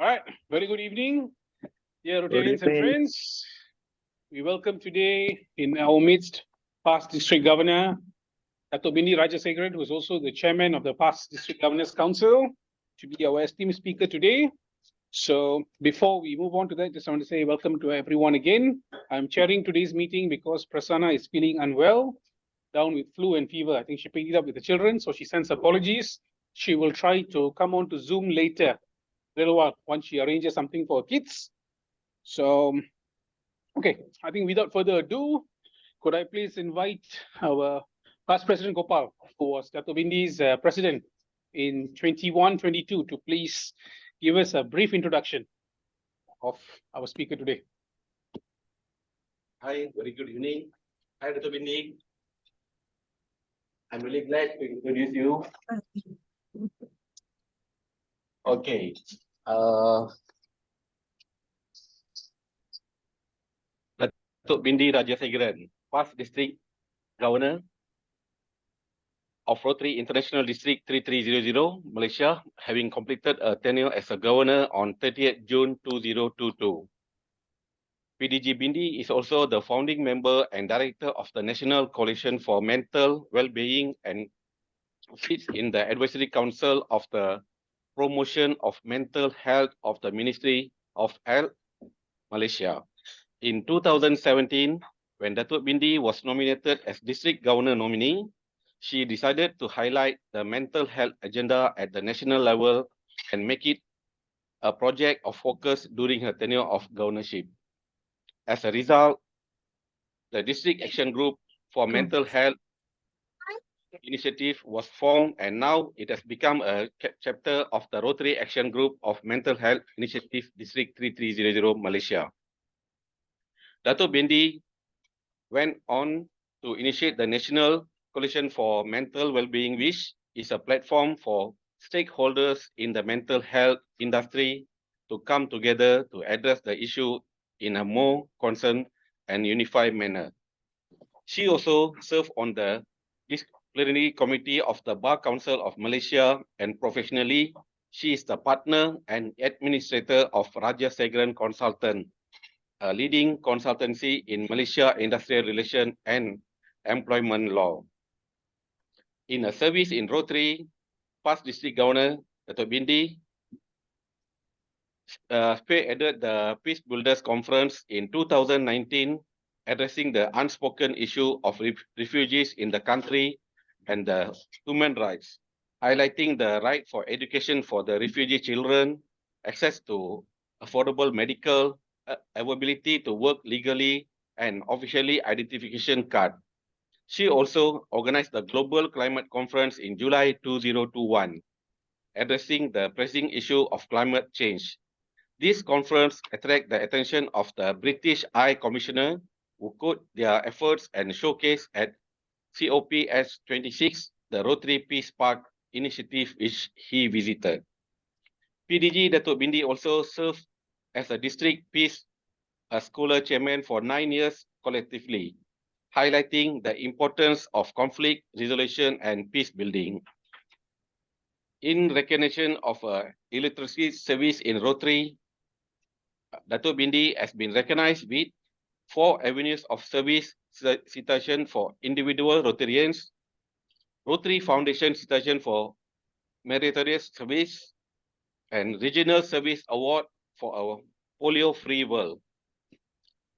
All right, very good evening, dear Good Rotarians and evening. friends. We welcome today in our midst past district governor, Dato Bindi Rajasegaran, who is also the chairman of the past district governors council, to be our esteemed speaker today. So before we move on to that, just want to say welcome to everyone again. I'm chairing today's meeting because Prasanna is feeling unwell, down with flu and fever. I think she picked it up with the children, so she sends apologies. She will try to come on to Zoom later, little while, once she arranges something for kids. So, okay, I think without further ado, could I please invite our past President Gopal, who was Dato Bindi's president in 21-22, to please give us a brief introduction of our speaker today. Hi, very good evening. Hi, Dato Bindi. I'm really glad to introduce you. Okay. Dato Bindi Rajasegaran, past district governor of Rotary International District 3300, Malaysia, having completed a tenure as a governor on 30th June 2022. PDG Bindi is also the founding member and director of the National Coalition for Mental Well-being and sits in the Advisory Council of the Promotion of Mental Health of the Ministry of Health, Malaysia. In 2017, when Datuk Bindi was nominated as District Governor nominee, she decided to highlight the mental health agenda at the national level and make it a project of focus during her tenure of governorship. As a result, the District Action Group for Mental Health initiative was formed, and now it has become a chapter of the Rotary Action Group of Mental Health Initiative District 3300, Malaysia. Dato Bindi went on to initiate the National Coalition for Mental Wellbeing, which is a platform for stakeholders in the mental health industry to come together to address the issue in a more concerned and unified manner. She also served on the Disciplinary Committee of the Bar Council of Malaysia, and professionally, she is the partner and administrator of Rajasegaran Consultant, a leading consultancy in Malaysia industrial relation and employment law. In a service in Rotary, past district governor, Dato Bindi, spearheaded the Peace Builders Conference in 2019, addressing the unspoken issue of refugees in the country and the human rights, highlighting the right for education for the refugee children, access to affordable medical, availability to work legally, and officially identification card. She also organized the Global Climate Conference in July 2021, addressing the pressing issue of climate change. This conference attracted the attention of the British High Commissioner, who put their efforts and showcase at COPS 26, the Rotary Peace Park initiative which he visited. PDG Datuk Bindi also served as a district peace scholar chairman for 9 years collectively, highlighting the importance of conflict resolution and peace building. In recognition of electricity service in Rotary, Dato Bindi has been recognized with 4 avenues of service citation for individual Rotarians, Rotary Foundation citation for meritorious service, and Regional Service Award for our polio-free world.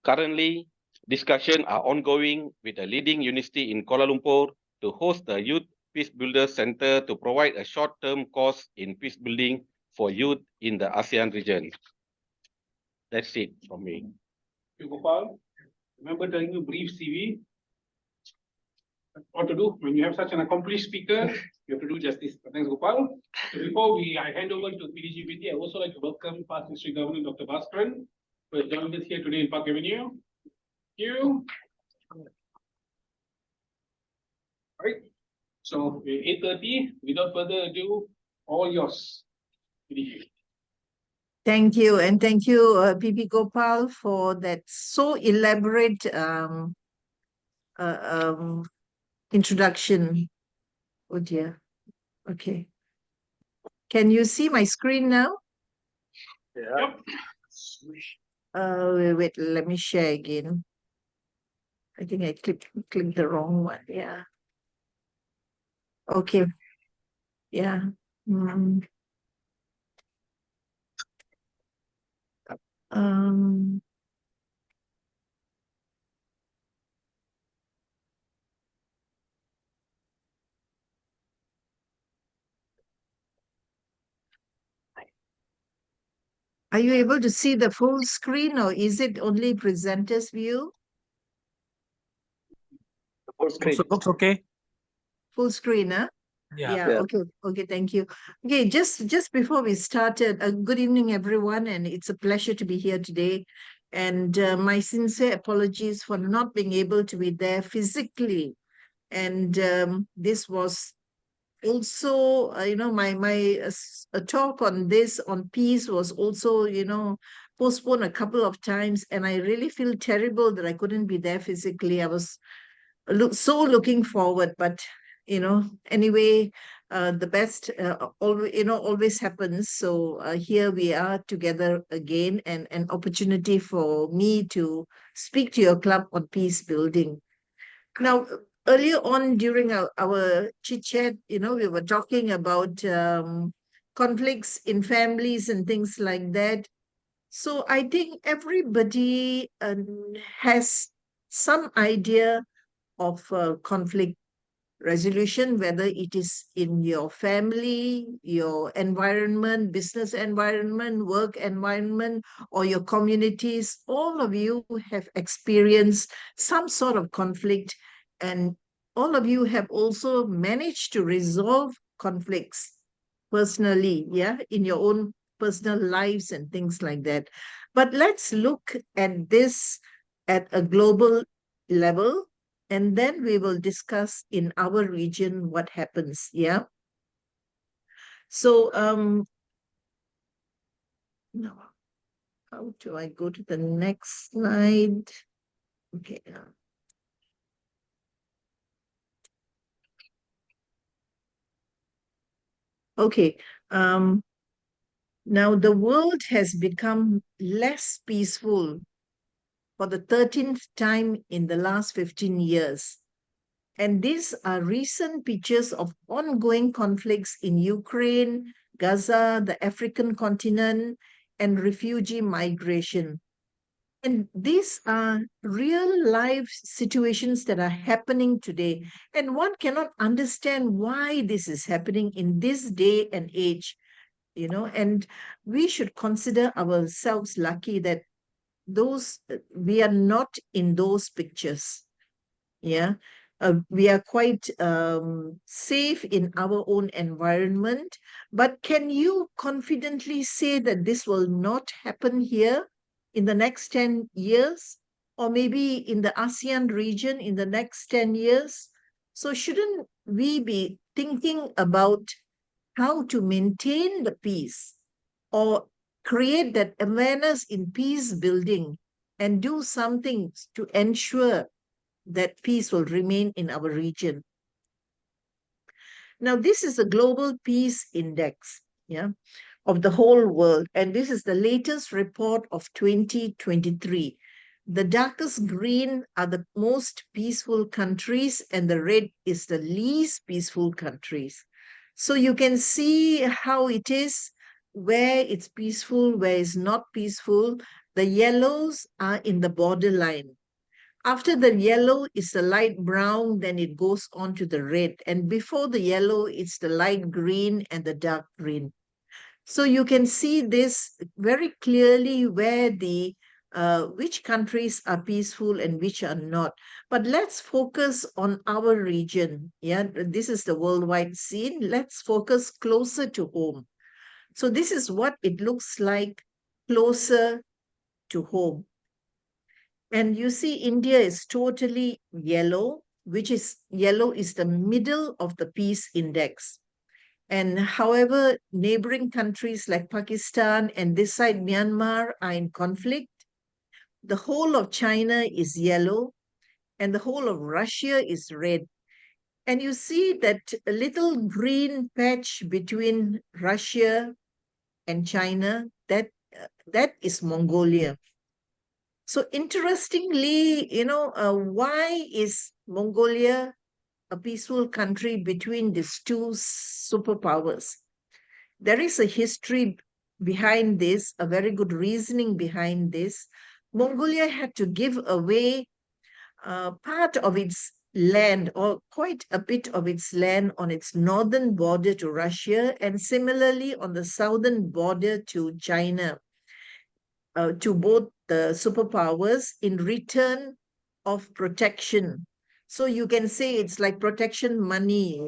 Currently, discussions are ongoing with a leading university in Kuala Lumpur to host the Youth Peace Builder Center to provide a short-term course in peace building for youth in the ASEAN region. That's it from me. Thank you, Gopal. Remember telling you brief CV. What to do when you have such an accomplished speaker, you have to do justice. Thanks, Gopal. So before I hand over to PDG Bindi, I also like to welcome past district governor Dr. Bhaskaran, who has joined us here today in Park Avenue. Thank you. All right. So we're 8:30. Without further ado, all yours, PDG. Thank you, and thank you, PP Gopal, for that so elaborate introduction. Oh dear. Okay. Can you see my screen now? Yep. Wait, let me share again. I think I clicked the wrong one. Yeah. Okay. Yeah. Mm. Um, are you able to see the full screen, or is it only presenter's view? The full screen. Looks okay. Full screen, huh? Yeah. Yeah. Okay, thank you. Okay, just before we started, good evening, everyone, and it's a pleasure to be here today. And my sincere apologies for not being able to be there physically. And this was also, my talk on this, on peace, was also, postponed a couple of times. And I really feel terrible that I couldn't be there physically. I was looking forward, but anyway, the best always happens. So here we are together again, and an opportunity for me to speak to your club on peace building. Now, earlier on during our chit chat, we were talking about conflicts in families and things like that. So I think everybody has some idea of conflict resolution, whether it is in your family, your environment, business environment, work environment, or your communities. All of you have experienced some sort of conflict, and all of you have also managed to resolve conflicts personally, yeah, in your own personal lives and things like that. But let's look at this at a global level, and then we will discuss in our region what happens. Yeah. So no, how do I go to the next slide? Okay. Okay. Now the world has become less peaceful for the 13th time in the last 15 years. And these are recent pictures of ongoing conflicts in Ukraine, Gaza, the African continent, and refugee migration. And these are real life situations that are happening today. And one cannot understand why this is happening in this day and age, and we should consider ourselves lucky that we are not in those pictures. Yeah. We are quite safe in our own environment. But can you confidently say that this will not happen here in the next 10 years, or maybe in the ASEAN region in the next 10 years? So shouldn't we be thinking about how to maintain the peace, or create that awareness in peace building, and do something to ensure that peace will remain in our region? Now, this is a global peace index, yeah, of the whole world. And this is the latest report of 2023. The darkest green are the most peaceful countries, and the red is the least peaceful countries. So you can see how it is, where it's peaceful, where it's not peaceful. The yellows are in the borderline. After the yellow is the light brown, then it goes on to the red. And before the yellow, it's the light green and the dark green. So you can see this very clearly, where which countries are peaceful and which are not. But let's focus on our region. Yeah, this is the worldwide scene. Let's focus closer to home. So this is what it looks like closer to home. And you see, India is totally yellow, yellow is the middle of the peace index. And however, neighboring countries like Pakistan and this side Myanmar are in conflict, the whole of China is yellow, and the whole of Russia is red. And you see that a little green patch between Russia and China, that that is Mongolia. So interestingly, why is Mongolia a peaceful country between these two superpowers? There is a history behind this, a very good reasoning behind this. Mongolia had to give away part of its land, or quite a bit of its land, on its northern border to Russia, and similarly on the southern border to China, to both the superpowers in return of protection. So you can say it's like protection money,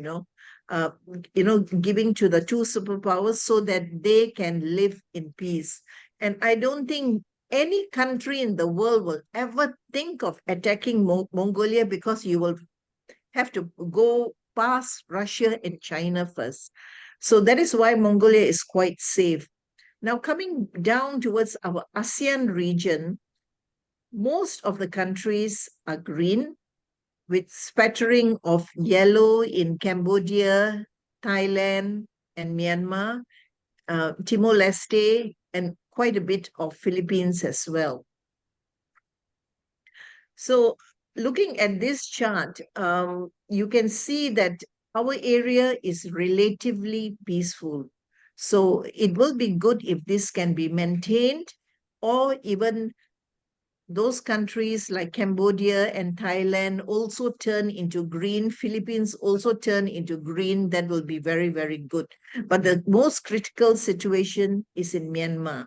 giving to the two superpowers so that they can live in peace. And I don't think any country in the world will ever think of attacking Mongolia, because you will have to go past Russia and China first. So that is why Mongolia is quite safe. Now, coming down towards our ASEAN region, most of the countries are green, with spattering of yellow in Cambodia, Thailand, and Myanmar, Timor-Leste, and quite a bit of Philippines as well. So looking at this chart, you can see that our area is relatively peaceful. So it will be good if this can be maintained, or even those countries like Cambodia and Thailand also turn into green, Philippines also turn into green. That will be very, very good. But the most critical situation is in Myanmar.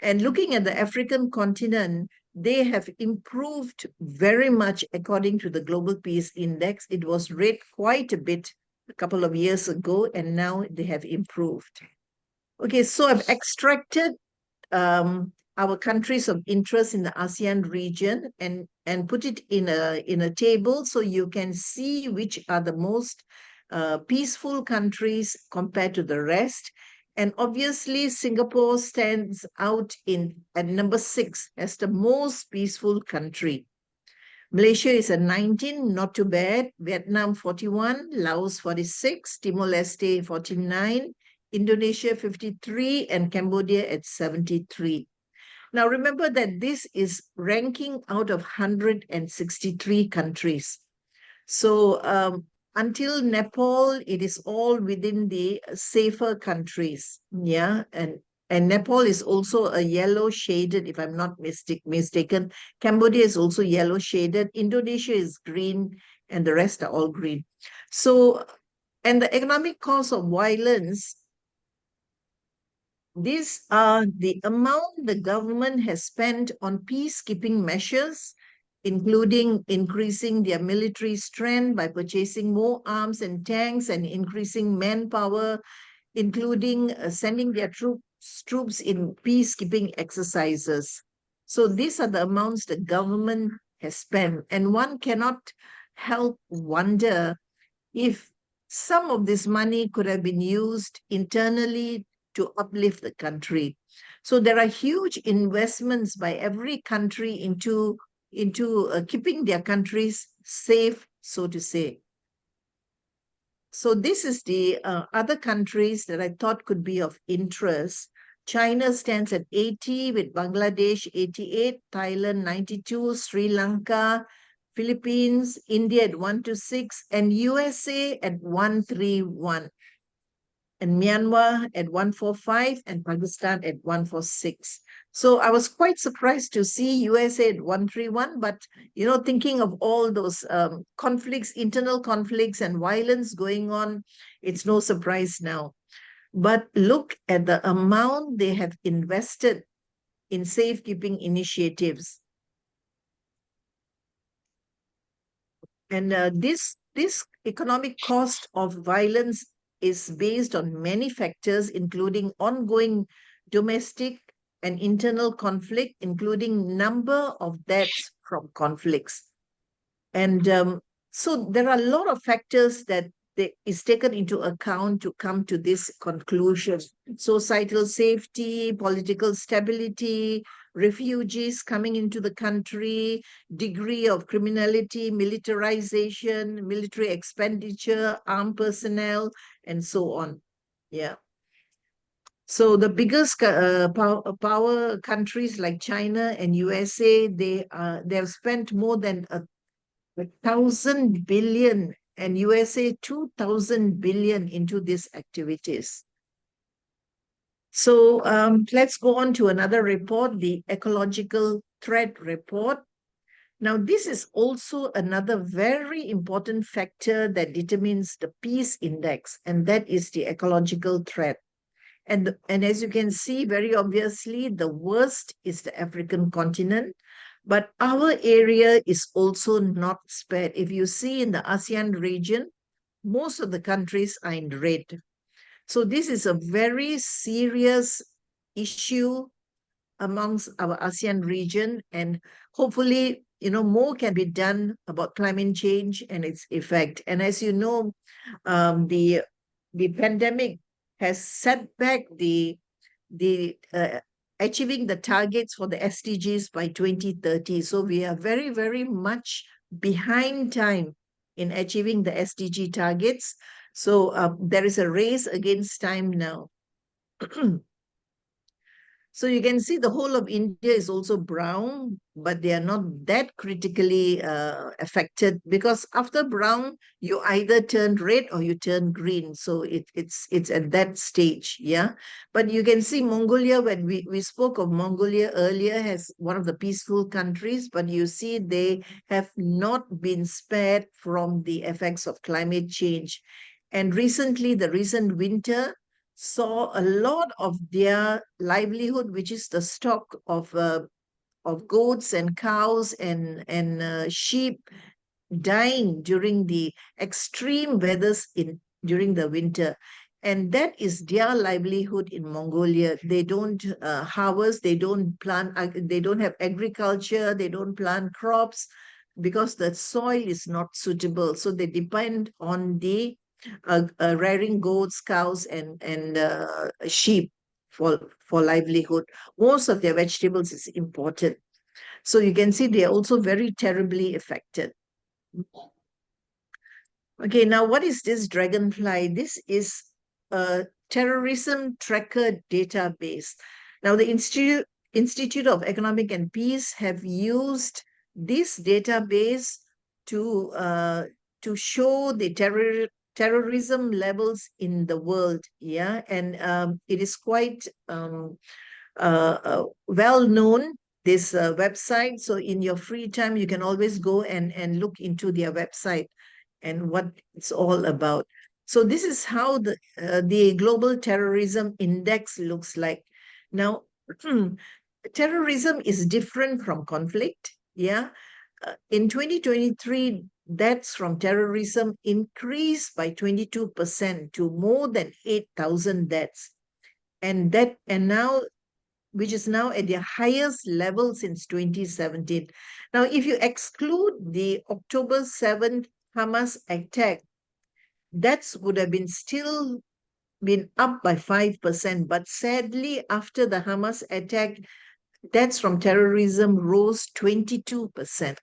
And looking at the African continent, they have improved very much according to the Global Peace Index. It was rated quite a bit a couple of years ago, and now they have improved. Okay, so I've extracted our countries of interest in the ASEAN region and put it in a table, so you can see which are the most peaceful countries compared to the rest. And obviously, Singapore stands out at number 6 as the most peaceful country. Malaysia is at 19, not too bad. Vietnam 41, Laos 46, Timor-Leste 49, Indonesia 53, and Cambodia at 73. Now remember that this is ranking out of 163 countries. So until Nepal, it is all within the safer countries. Yeah, and Nepal is also a yellow shaded, if I'm not mistaken. Cambodia is also yellow shaded. Indonesia is green, and the rest are all green. So, and the economic cost of violence, these are the amount the government has spent on peacekeeping measures, including increasing their military strength by purchasing more arms and tanks and increasing manpower, including sending their troops in peacekeeping exercises. So these are the amounts the government has spent. And one cannot help wonder if some of this money could have been used internally to uplift the country. So there are huge investments by every country into keeping their countries safe, so to say. So this is the other countries that I thought could be of interest. China stands at 80, with Bangladesh 88, Thailand 92, Sri Lanka, Philippines, India at 126, and USA at 131. And Myanmar at 145, and Pakistan at 146. So I was quite surprised to see USA at 131, but thinking of all those conflicts, internal conflicts and violence going on, it's no surprise now. But look at the amount they have invested in safekeeping initiatives. And this economic cost of violence is based on many factors, including ongoing domestic and internal conflict, including number of deaths from conflicts. And so there are a lot of factors that is taken into account to come to this conclusion. Societal safety, political stability, refugees coming into the country, degree of criminality, militarization, military expenditure, armed personnel, and so on. Yeah. So the biggest power countries like China and USA, they have spent more than 1,000 billion, and USA 2,000 billion into these activities. So let's go on to another report, the ecological threat report. Now, this is also another very important factor that determines the peace index, and that is the ecological threat. And as you can see, very obviously, the worst is the African continent, but our area is also not spared. If you see in the ASEAN region, most of the countries are in red. So this is a very serious issue amongst our ASEAN region, and hopefully, more can be done about climate change and its effect. And as you know, the pandemic has set back the achieving the targets for the SDGs by 2030. So we are very, very much behind time in achieving the SDG targets. So there is a race against time now. So you can see the whole of India is also brown, but they are not that critically affected, because after brown, you either turn red or you turn green. So it's at that stage, yeah. But you can see Mongolia, when we spoke of Mongolia earlier, as one of the peaceful countries, but you see they have not been spared from the effects of climate change. And recently, the recent winter saw a lot of their livelihood, which is the stock of goats and cows and sheep, dying during the extreme weathers during the winter. And that is their livelihood in Mongolia. They don't harvest, they don't plant, they don't have agriculture, they don't plant crops because the soil is not suitable. So they depend on the rearing goats, cows, and sheep for livelihood. Most of their vegetables is imported. So you can see they are also very terribly affected. Okay, now what is this Dragonfly? This is a terrorism tracker database. Now the Institute of Economic and Peace have used this database to show the terrorism levels in the world, yeah, and it is quite well known, this website. So in your free time, you can always go and look into their website and what it's all about. So this is how the Global Terrorism Index looks like. Now, terrorism is different from conflict, yeah. In 2023, deaths from terrorism increased by 22% to more than 8,000 deaths. And now, which is now at their highest level since 2017. Now, if you exclude the October 7th Hamas attack, deaths would have still been up by 5%. But sadly, after the Hamas attack, deaths from terrorism rose 22%.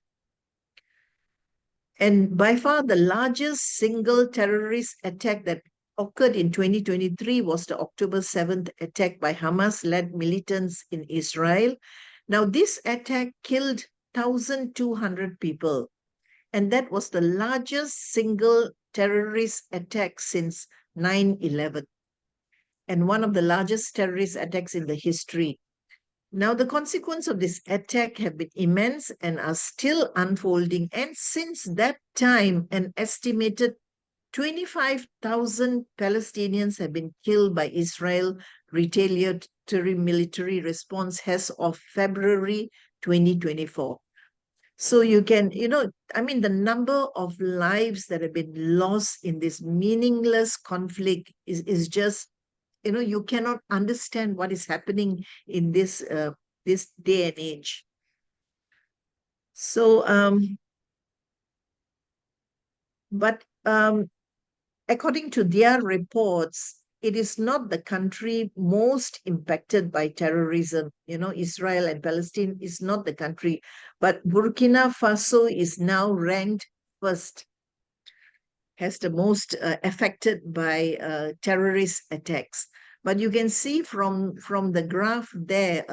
And by far the largest single terrorist attack that occurred in 2023 was the October 7th attack by Hamas-led militants in Israel. Now, this attack killed 1,200 people, and that was the largest single terrorist attack since 9/11, and one of the largest terrorist attacks in the history. Now, the consequences of this attack have been immense and are still unfolding. And since that time, an estimated 25,000 Palestinians have been killed by Israel retaliatory military response as of February 2024. So you can, the number of lives that have been lost in this meaningless conflict is just, you cannot understand what is happening in this day and age. So, according to their reports, it is not the country most impacted by terrorism. Israel and Palestine is not the country, but Burkina Faso is now ranked first, has the most affected by terrorist attacks. But you can see from the graph there,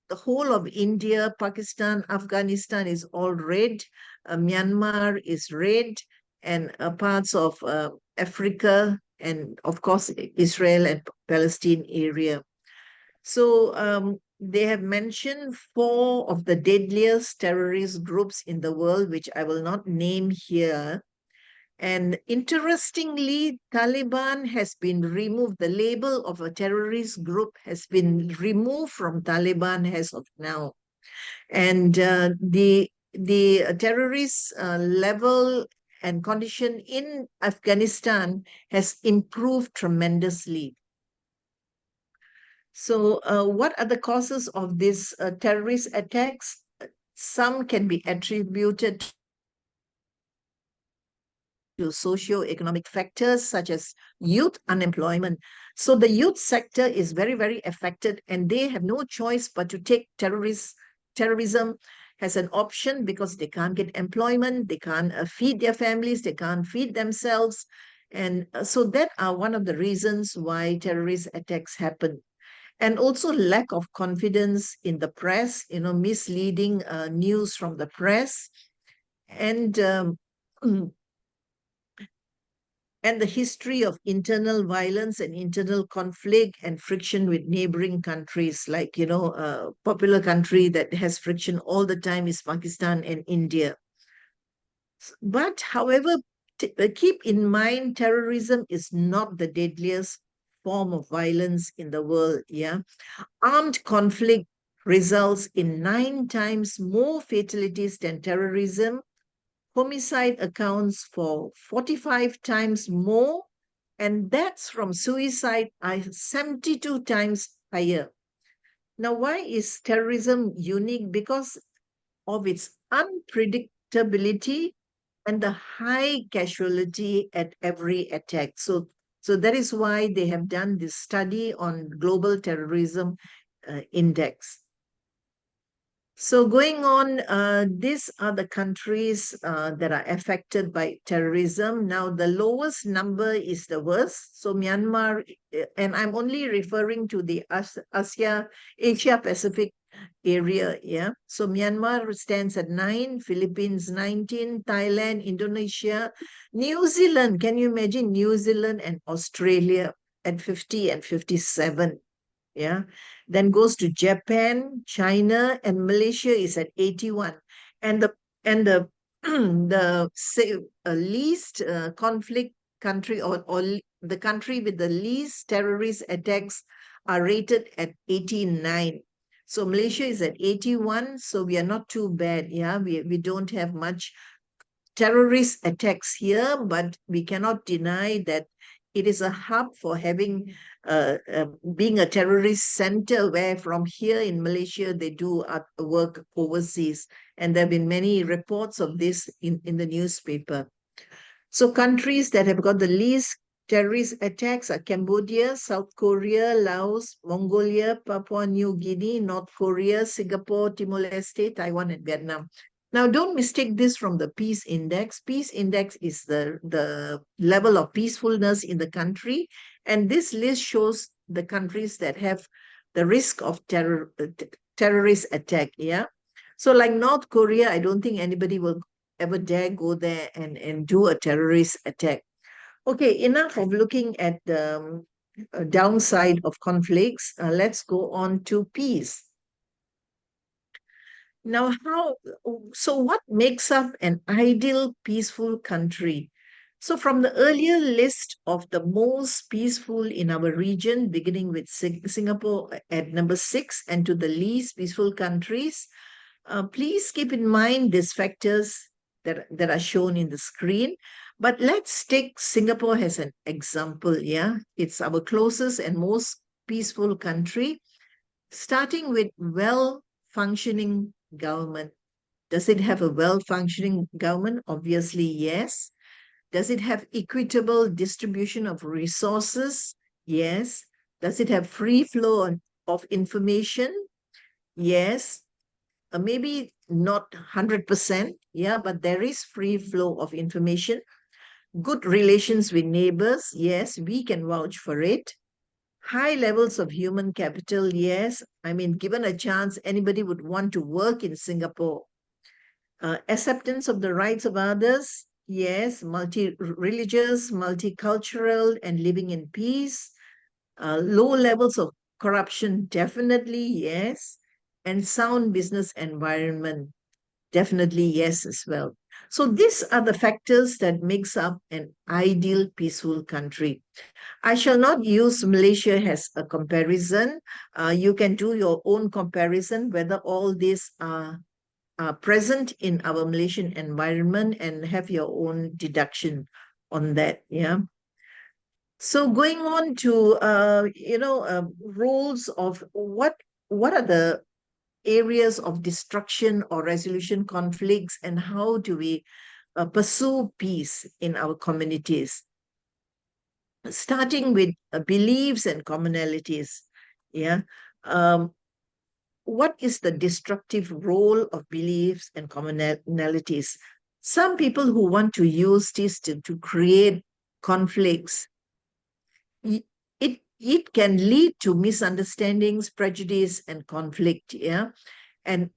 the whole of India, Pakistan, Afghanistan is all red. Myanmar is red, and parts of Africa, and of course, Israel and Palestine area. So they have mentioned 4 of the deadliest terrorist groups in the world, which I will not name here. And interestingly, Taliban has been removed. The label of a terrorist group has been removed from Taliban as of now. And the terrorist level and condition in Afghanistan has improved tremendously. So what are the causes of these terrorist attacks? Some can be attributed to socio-economic factors such as youth unemployment. So the youth sector is very, very affected, and they have no choice but to take terrorism as an option because they can't get employment, they can't feed their families, they can't feed themselves. And so that are one of the reasons why terrorist attacks happen. And also lack of confidence in the press, misleading news from the press, and and the history of internal violence and internal conflict and friction with neighboring countries. Like, a popular country that has friction all the time is Pakistan and India. But however, keep in mind, terrorism is not the deadliest form of violence in the world. Yeah. Armed conflict results in 9 times more fatalities than terrorism. Homicide accounts for 45 times more, and that's from suicide 72 times higher. Now, why is terrorism unique? Because of its unpredictability and the high casualty at every attack. So that is why they have done this study on global terrorism index. So going on, these are the countries that are affected by terrorism. Now, the lowest number is the worst. So Myanmar, and I'm only referring to the Asia Pacific area. Yeah. So Myanmar stands at 9, Philippines 19, Thailand, Indonesia, New Zealand. Can you imagine New Zealand and Australia at 50 and 57? Yeah. Then goes to Japan, China, and Malaysia is at 81. And the least conflict country, or the country with the least terrorist attacks are rated at 89. So Malaysia is at 81, so we are not too bad. Yeah, we don't have much terrorist attacks here, but we cannot deny that it is a hub for having being a terrorist center, where from here in Malaysia they do work overseas, and there have been many reports of this in the newspaper. So countries that have got the least terrorist attacks are Cambodia, South Korea, Laos, Mongolia, Papua New Guinea, North Korea, Singapore, Timor-Leste, Taiwan, and Vietnam. Now, don't mistake this from the peace index. Peace index is the level of peacefulness in the country. And this list shows the countries that have the risk of terrorist attack. Yeah. So like North Korea, I don't think anybody will ever dare go there and do a terrorist attack. Okay, enough of looking at the downside of conflicts. Let's go on to peace. Now, so what makes up an ideal peaceful country? So from the earlier list of the most peaceful in our region, beginning with Singapore at number 6 and to the least peaceful countries, please keep in mind these factors that are shown in the screen. But let's take Singapore as an example. Yeah, it's our closest and most peaceful country, starting with well-functioning government. Does it have a well-functioning government? Obviously, yes. Does it have equitable distribution of resources? Yes. Does it have free flow of information? Yes. Maybe not 100%, yeah, but there is free flow of information. Good relations with neighbors, yes, we can vouch for it. High levels of human capital, yes. I mean, given a chance, anybody would want to work in Singapore. Acceptance of the rights of others, yes. Multi-religious, multicultural, and living in peace. Low levels of corruption, definitely, yes. And sound business environment, definitely yes as well. So these are the factors that makes up an ideal peaceful country. I shall not use Malaysia as a comparison. You can do your own comparison whether all these are present in our Malaysian environment and have your own deduction on that. Yeah. So going on to roles of what are the areas of destruction or resolution conflicts, and how do we pursue peace in our communities? Starting with beliefs and commonalities. Yeah. What is the destructive role of beliefs and commonalities? Some people who want to use this to create conflicts, it can lead to misunderstandings, prejudice, and conflict. Yeah. And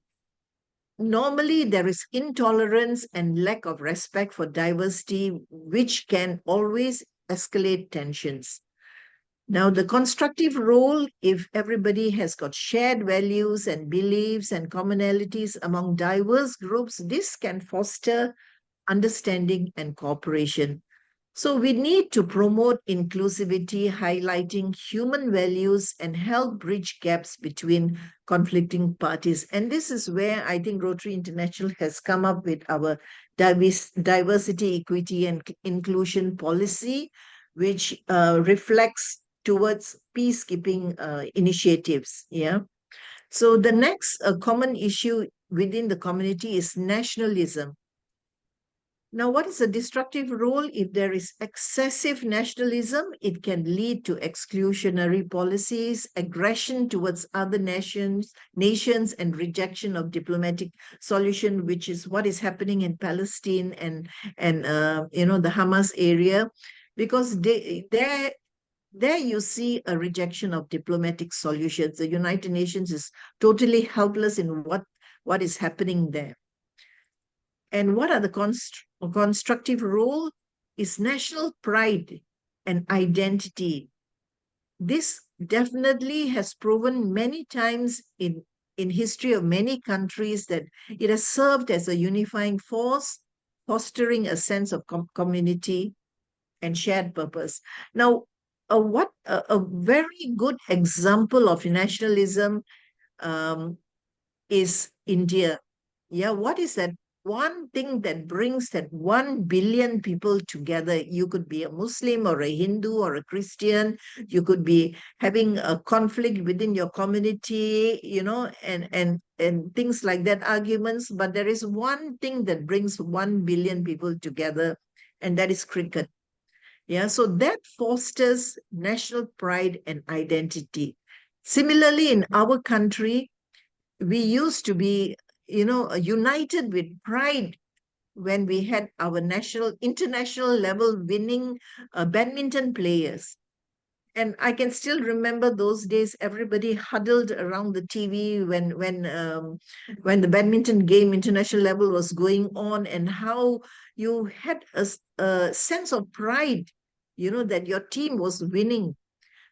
normally there is intolerance and lack of respect for diversity, which can always escalate tensions. Now, the constructive role, if everybody has got shared values and beliefs and commonalities among diverse groups, this can foster understanding and cooperation. So we need to promote inclusivity, highlighting human values and help bridge gaps between conflicting parties. And this is where I think Rotary International has come up with our diversity, equity, and inclusion policy, which reflects towards peacekeeping initiatives. Yeah. So the next common issue within the community is nationalism. Now, what is a destructive role? If there is excessive nationalism, it can lead to exclusionary policies, aggression towards other nations, and rejection of diplomatic solution, which is what is happening in Palestine and the Hamas area, because there you see a rejection of diplomatic solutions. The United Nations is totally helpless in what is happening there. And what are the constructive role is national pride and identity. This definitely has proven many times in history of many countries that it has served as a unifying force, fostering a sense of community and shared purpose. Now, a very good example of nationalism is India. Yeah, what is that one thing that brings that 1 billion people together? You could be a Muslim or a Hindu or a Christian. You could be having a conflict within your community, and things like that, arguments. But there is one thing that brings 1 billion people together, and that is cricket. Yeah, so that fosters national pride and identity. Similarly, in our country, we used to be, united with pride when we had our international level winning badminton players. And I can still remember those days, everybody huddled around the TV when the badminton game international level was going on, and how you had a sense of pride, that your team was winning.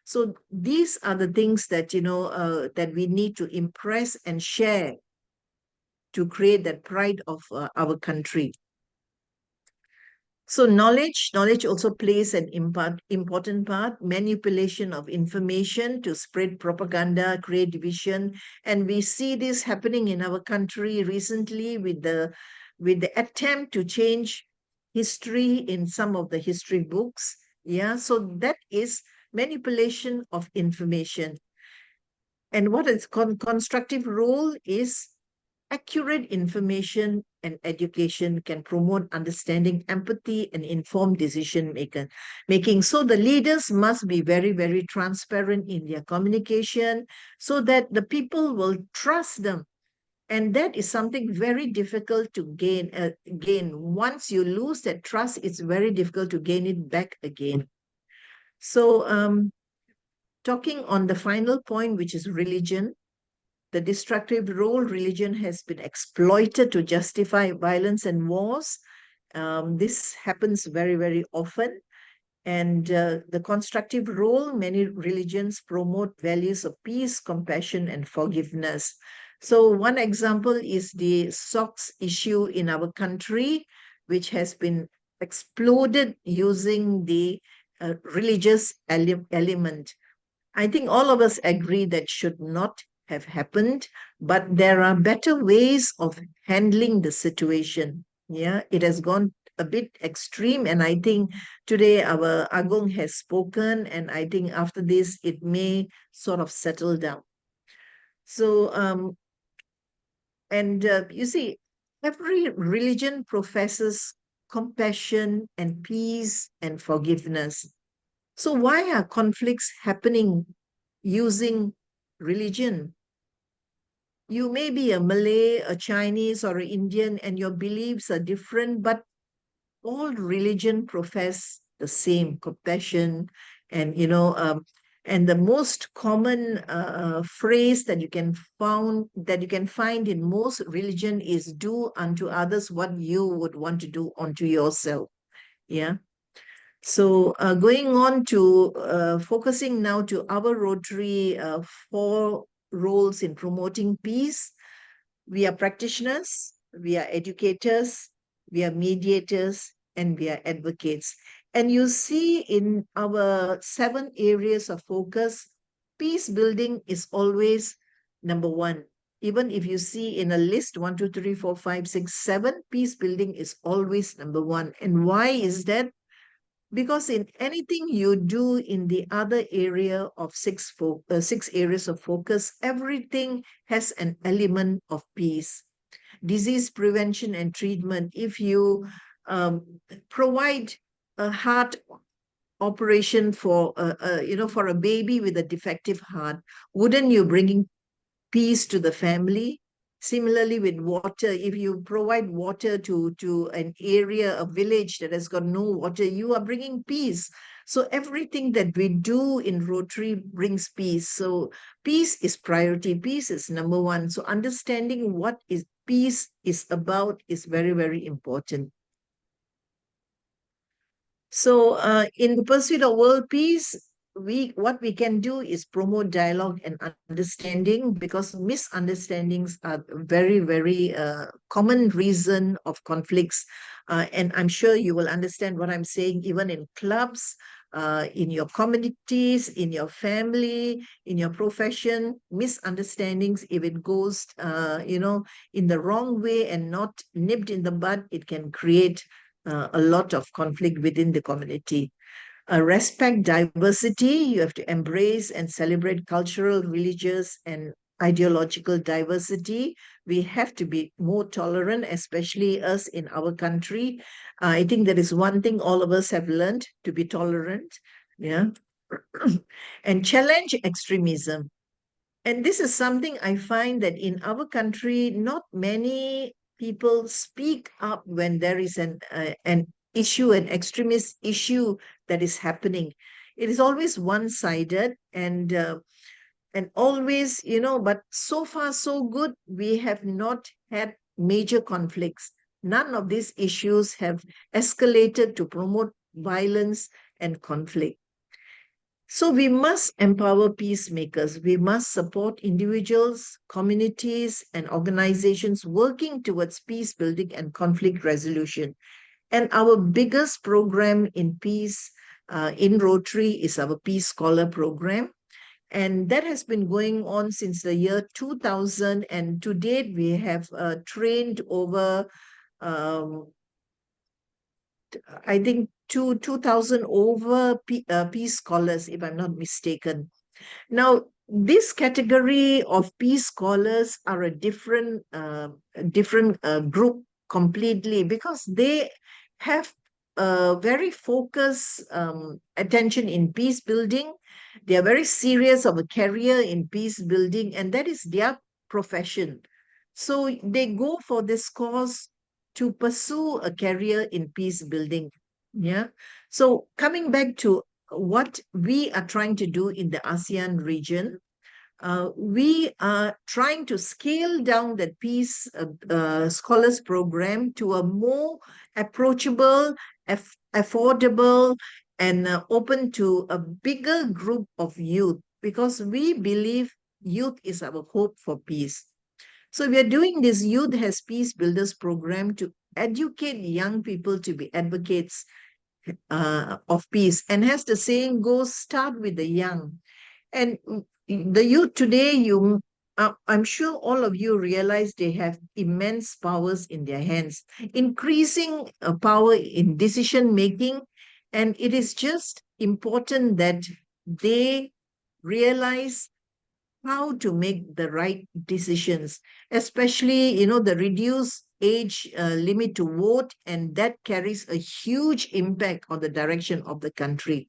So these are the things that, that we need to impress and share to create that pride of our country. So knowledge also plays an important part. Manipulation of information to spread propaganda, create division. And we see this happening in our country recently with the attempt to change history in some of the history books. Yeah, so that is manipulation of information. And what is constructive role is accurate information and education can promote understanding, empathy, and informed decision making. So the leaders must be very, very transparent in their communication so that the people will trust them. And that is something very difficult to gain. Once you lose that trust, it's very difficult to gain it back again. So Talking on the final point, which is religion, the destructive role religion has been exploited to justify violence and wars. This happens very, very often. And the constructive role, many religions promote values of peace, compassion, and forgiveness. So one example is the socks issue in our country, which has been exploded using the religious element. I think all of us agree that should not have happened, but there are better ways of handling the situation. Yeah, it has gone a bit extreme, and I think today our Agong has spoken, and I think after this it may sort of settle down. So, you see, every religion professes compassion and peace and forgiveness. So why are conflicts happening using religion? You may be a Malay, a Chinese, or an Indian, and your beliefs are different, but all religion profess the same compassion. And and the most common phrase that you can find in most religion is "do unto others what you would want to do unto yourself." Yeah. So going on to focusing now to our Rotary 4 roles in promoting peace. We are practitioners, we are educators, we are mediators, and we are advocates. And you see in our 7 areas of focus, peace building is always number 1. Even if you see in a list 1, 2, 3, 4, 5, 6, 7, peace building is always number 1. And why is that? Because in anything you do in the other area of 6 areas of focus, everything has an element of peace. Disease prevention and treatment. If you provide a heart operation for for a baby with a defective heart, wouldn't you bringing peace to the family? Similarly, with water, if you provide water to an area, a village that has got no water, you are bringing peace. So everything that we do in Rotary brings peace. So peace is priority. Peace is number 1. So understanding what is peace is about is very, very important. So in the pursuit of world peace, what we can do is promote dialogue and understanding, because misunderstandings are very, very common reason of conflicts. And I'm sure you will understand what I'm saying, even in clubs, in your communities, in your family, in your profession, misunderstandings, if it goes, in the wrong way and not nipped in the bud, it can create a lot of conflict within the community. Respect diversity. You have to embrace and celebrate cultural, religious, and ideological diversity. We have to be more tolerant, especially us in our country. I think that is one thing all of us have learned, to be tolerant. Yeah. And challenge extremism. And this is something I find that in our country, not many people speak up when there is an issue, an extremist issue that is happening. It is always one-sided and always, but so far so good. We have not had major conflicts. None of these issues have escalated to promote violence and conflict. So we must empower peacemakers. We must support individuals, communities, and organizations working towards peace building and conflict resolution. And our biggest program in peace in Rotary is our Peace Scholar program. And that has been going on since the year 2000. And to date, we have trained over, I think, 2,000 over peace scholars, if I'm not mistaken. Now, this category of peace scholars are a different group completely, because they have a very focused attention in peace building. They are very serious of a career in peace building, and that is their profession. So they go for this cause to pursue a career in peace building. Yeah. So coming back to what we are trying to do in the ASEAN region. We are trying to scale down the Peace Scholars Program to a more approachable, affordable, and open to a bigger group of youth, because we believe youth is our hope for peace. So we are doing this Youth as Peace Builders program to educate young people to be advocates of peace. And as the saying goes, start with the young. And the youth today, I'm sure all of you realize they have immense powers in their hands, increasing power in decision making. And it is just important that they realize how to make the right decisions, especially, the reduced age limit to vote, and that carries a huge impact on the direction of the country.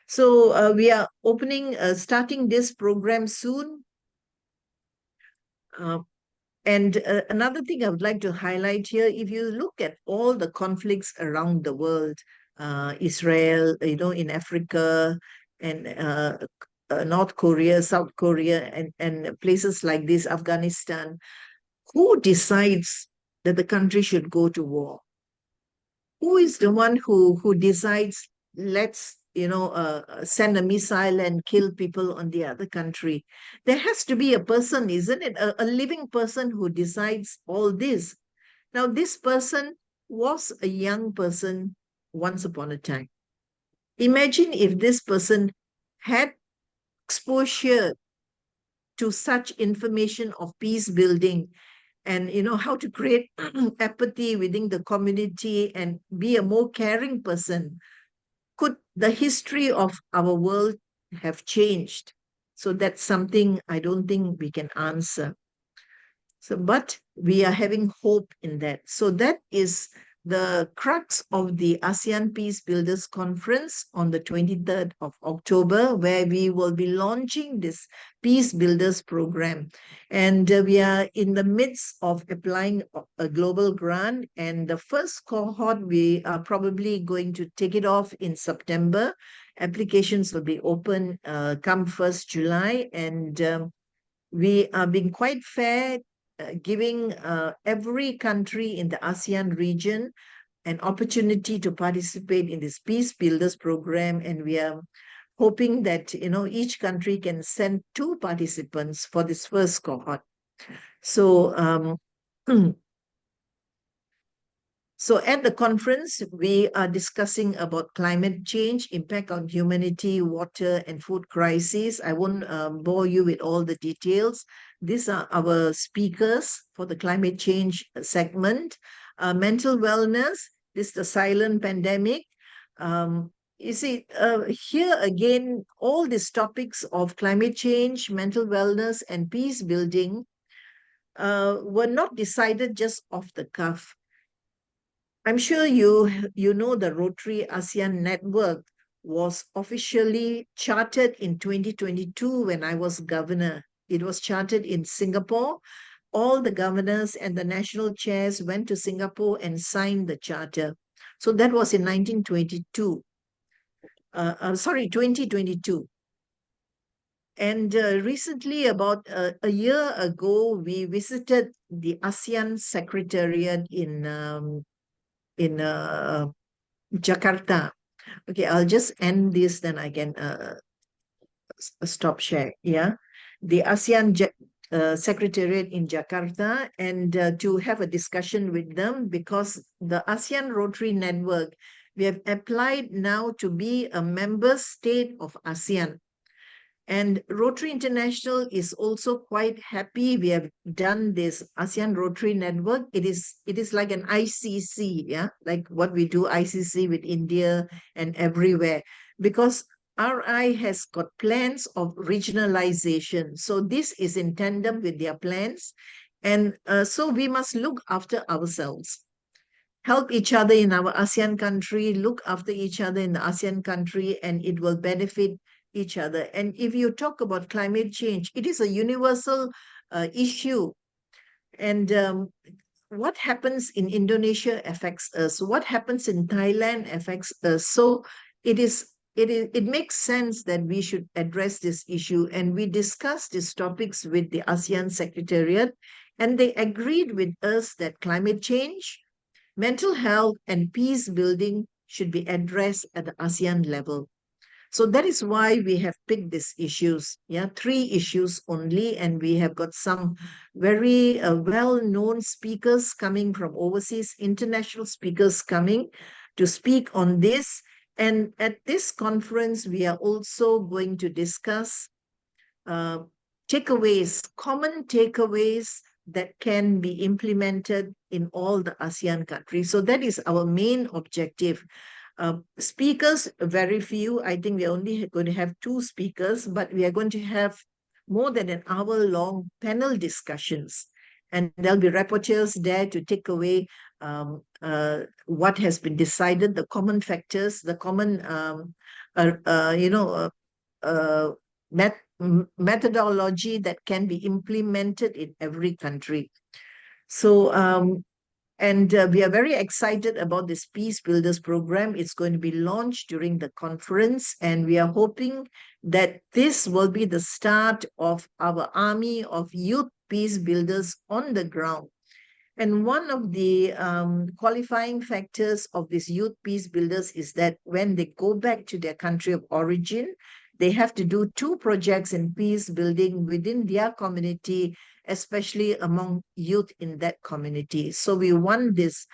So we are starting this program soon. And another thing I would like to highlight here, if you look at all the conflicts around the world, Israel, in Africa, and North Korea, South Korea, and places like this, Afghanistan, who decides that the country should go to war? Who is the one who decides, let's send a missile and kill people on the other country? There has to be a person, isn't it? A living person who decides all this. Now, this person was a young person once upon a time. Imagine if this person had exposure to such information of peace building, and how to create apathy within the community and be a more caring person. Could the history of our world have changed? So that's something I don't think we can answer. But we are having hope in that. So that is the crux of the ASEAN Peace Builders Conference on the 23rd of October, where we will be launching this Peace Builders program. And we are in the midst of applying a global grant. And the first cohort, we are probably going to take it off in September. Applications will be open come 1st July. And we are being quite fair, giving every country in the ASEAN region an opportunity to participate in this Peace Builders program. And we are hoping that, each country can send 2 participants for this first cohort. So, so at the conference, we are discussing about climate change, impact on humanity, water, and food crisis. I won't bore you with all the details. These are our speakers for the climate change segment. Mental wellness, this is the silent pandemic. You see, here again, all these topics of climate change, mental wellness, and peace building were not decided just off the cuff. I'm sure you know the Rotary ASEAN network was officially chartered in 2022 when I was governor. It was chartered in Singapore. All the governors and the national chairs went to Singapore and signed the charter. So that was in 2022. And recently, about a year ago, we visited the ASEAN Secretariat in Jakarta. Okay, I'll just end this, then I can stop share. Yeah, the ASEAN Secretariat in Jakarta, and to have a discussion with them, because the ASEAN Rotary Network, we have applied now to be a member state of ASEAN. And Rotary International is also quite happy. We have done this ASEAN Rotary Network. It is like an ICC, yeah, like what we do ICC with India and everywhere, because RI has got plans of regionalization. So this is in tandem with their plans. And so we must look after ourselves, help each other in our ASEAN country, look after each other in the ASEAN country, and it will benefit each other. And if you talk about climate change, it is a universal issue. And what happens in Indonesia affects us. What happens in Thailand affects us. So it is it makes sense that we should address this issue. And we discussed these topics with the ASEAN Secretariat, and they agreed with us that climate change, mental health, and peace building should be addressed at the ASEAN level. So that is why we have picked these issues, 3 issues only, and we have got some very well-known speakers coming from overseas, international speakers coming to speak on this. And at this conference, we are also going to discuss takeaways, common takeaways that can be implemented in all the ASEAN countries. So that is our main objective. Speakers, very few. I think we're only going to have 2 speakers, but we are going to have more than an hour-long panel discussions. And there'll be rapporteurs there to take away what has been decided, the common factors, the common, methodology that can be implemented in every country. So, we are very excited about this Peace Builders program. It's going to be launched during the conference, and we are hoping that this will be the start of our army of youth peace builders on the ground. And one of the qualifying factors of these youth peace builders is that when they go back to their country of origin, they have to do 2 projects in peace building within their community, especially among youth in that community. So we want this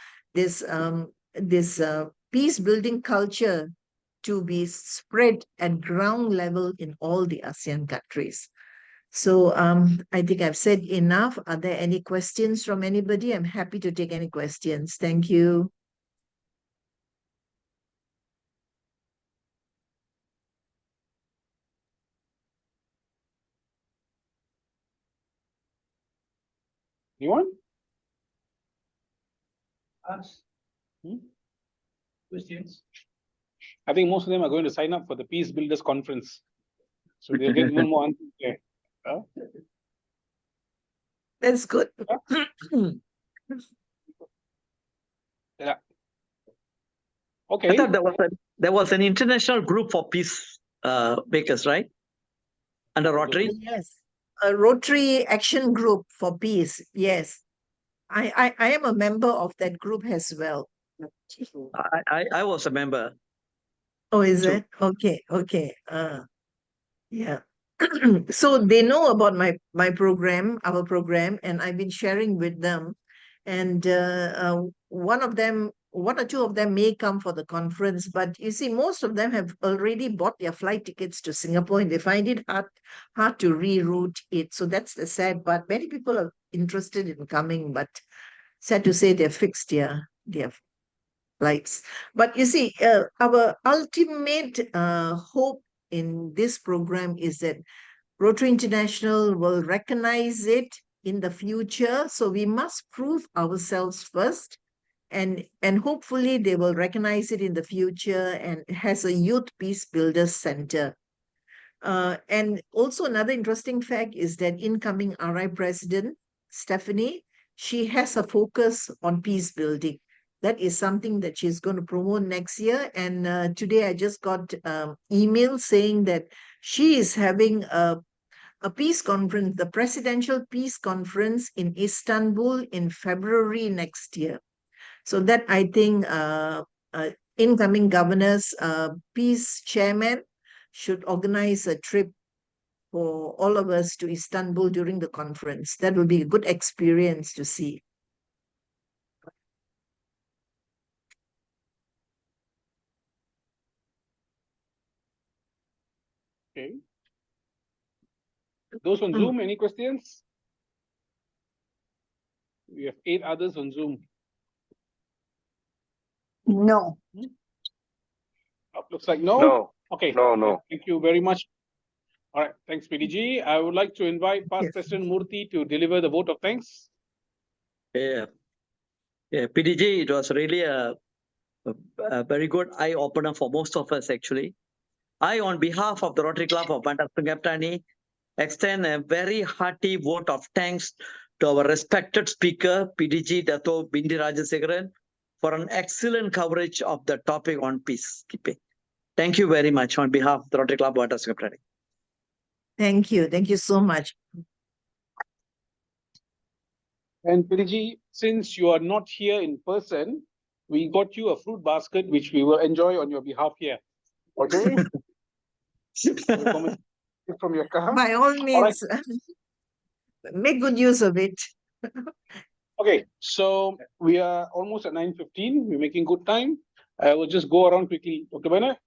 peace building culture to be spread at ground level in all the ASEAN countries. So I think I've said enough. Are there any questions from anybody? I'm happy to take any questions. Thank you. Anyone? Ask questions. I think most of them are going to sign up for the Peace Builders Conference. So they'll get even more answers there. That's good. Yeah. I Okay. thought there was an international group for peace makers, right? Under Rotary. Yes, a Rotary Action Group for Peace. Yes, I am a member of that group as well. I was a member. Oh, is True. it? Okay, okay. Yeah. So they know about my program, our program, and I've been sharing with them. And one or two of them may come for the conference, but you see, most of them have already bought their flight tickets to Singapore, and they find it hard to reroute it. So that's the sad part. Many people are interested in coming, but sad to say they're fixed their flights. But you see, our ultimate hope in this program is that Rotary International will recognize it in the future. So we must prove ourselves first, and hopefully they will recognize it in the future and has a Youth Peace Builders Center. And also another interesting fact is that incoming RI President, Stephanie, she has a focus on peace building. That is something that she's going to promote next year. And today I just got email saying that she is having a peace conference, the Presidential Peace Conference in Istanbul in February next year. So that I think incoming governor's peace chairman should organize a trip for all of us to Istanbul during the conference. That will be a good experience to see. Okay. Those on Zoom, any questions? We have 8 others on Zoom. No. Looks like no. No. Okay. No. Thank you very much. All right. Thanks, PDG. I would like to invite Past Yes. President Murthy to deliver the vote of thanks. Yeah. PDG, it was really a very good eye opener for most of us, actually. I, on behalf of the Rotary Club of Bandar Sungai, extend a very hearty vote of thanks to our respected speaker, PDG Dato Bindi Rajasegaran, for an excellent coverage of the topic on peacekeeping. Thank you very much on behalf of the Rotary Club of Rajasegaran. Thank you. Thank you so much. And Bindi, since you are not here in person, we got you a fruit basket, which we will enjoy on your behalf here. Okay? From your car. By all means, make good use of it. Okay, so we are almost at 9:15. We're making good time. I will just go around quickly. Dr. Bennett?